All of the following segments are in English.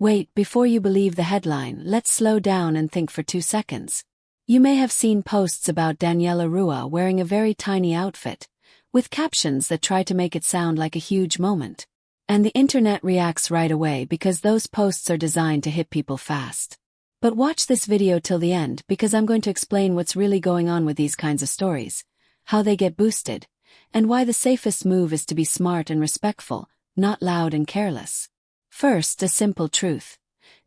Wait, before you believe the headline, let's slow down and think for 2 seconds. You may have seen posts about Daniela Ruah wearing a very tiny outfit, with captions that try to make it sound like a huge moment. And the internet reacts right away because those posts are designed to hit people fast. But watch this video till the end because I'm going to explain what's really going on with these kinds of stories, how they get boosted, and why the safest move is to be smart and respectful, not loud and careless. First, a simple truth.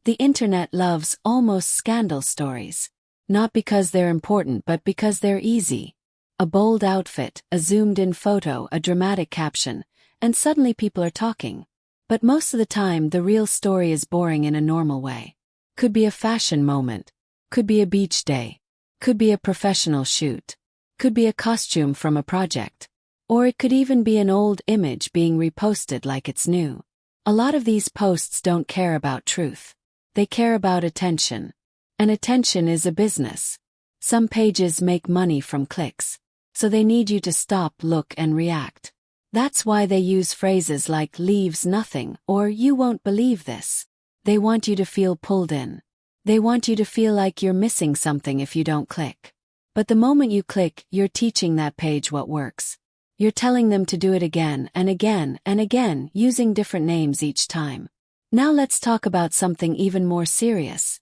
The internet loves almost scandal stories. Not because they're important but because they're easy. A bold outfit, a zoomed-in photo, a dramatic caption, and suddenly people are talking. But most of the time the real story is boring in a normal way. Could be a fashion moment. Could be a beach day. Could be a professional shoot. Could be a costume from a project. Or it could even be an old image being reposted like it's new. A lot of these posts don't care about truth. They care about attention. And attention is a business. Some pages make money from clicks. So they need you to stop, look, and react. That's why they use phrases like leaves nothing or you won't believe this. They want you to feel pulled in. They want you to feel like you're missing something if you don't click. But the moment you click, you're teaching that page what works. You're telling them to do it again and again and again, using different names each time. Now let's talk about something even more serious.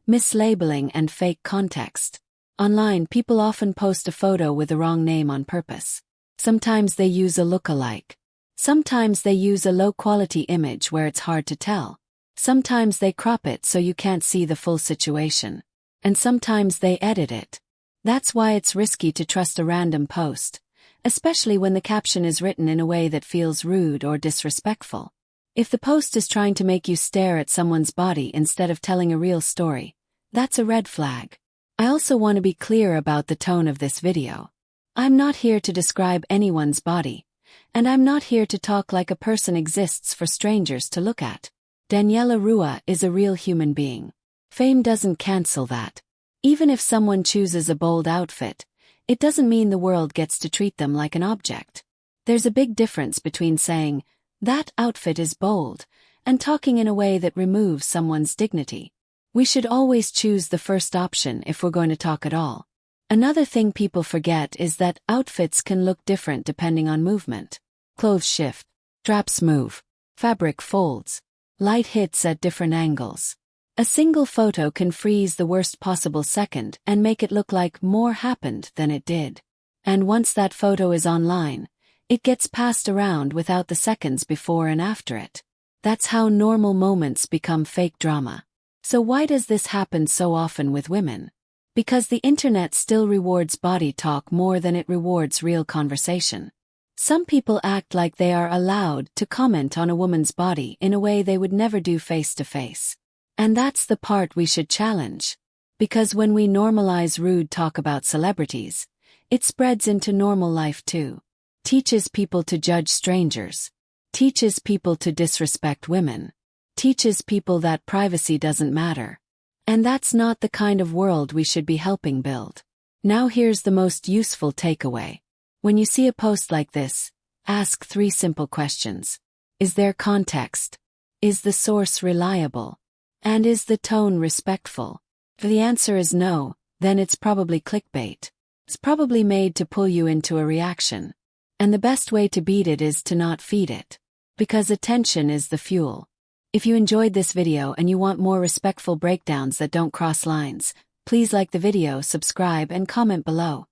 Mislabeling and fake context. Online, people often post a photo with the wrong name on purpose. Sometimes they use a look-alike. Sometimes they use a low-quality image where it's hard to tell. Sometimes they crop it so you can't see the full situation. And sometimes they edit it. That's why it's risky to trust a random post, especially when the caption is written in a way that feels rude or disrespectful. If the post is trying to make you stare at someone's body instead of telling a real story, that's a red flag. I also want to be clear about the tone of this video. I'm not here to describe anyone's body, and I'm not here to talk like a person exists for strangers to look at. Daniela Ruah is a real human being. Fame doesn't cancel that. Even if someone chooses a bold outfit, it doesn't mean the world gets to treat them like an object. There's a big difference between saying, "That outfit is bold," and talking in a way that removes someone's dignity. We should always choose the first option if we're going to talk at all. Another thing people forget is that outfits can look different depending on movement. Clothes shift, straps move, fabric folds, light hits at different angles. A single photo can freeze the worst possible second and make it look like more happened than it did. And once that photo is online, it gets passed around without the seconds before and after it. That's how normal moments become fake drama. So why does this happen so often with women? Because the internet still rewards body talk more than it rewards real conversation. Some people act like they are allowed to comment on a woman's body in a way they would never do face to face. And that's the part we should challenge. Because when we normalize rude talk about celebrities, it spreads into normal life too. Teaches people to judge strangers. Teaches people to disrespect women. Teaches people that privacy doesn't matter. And that's not the kind of world we should be helping build. Now here's the most useful takeaway. When you see a post like this, ask 3 simple questions. Is there context? Is the source reliable? And is the tone respectful? If the answer is no, then it's probably clickbait. It's probably made to pull you into a reaction. And the best way to beat it is to not feed it. Because attention is the fuel. If you enjoyed this video and you want more respectful breakdowns that don't cross lines, please like the video, subscribe, and comment below.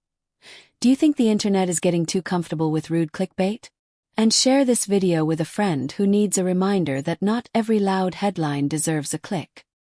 Do you think the internet is getting too comfortable with rude clickbait? And share this video with a friend who needs a reminder that not every loud headline deserves a click.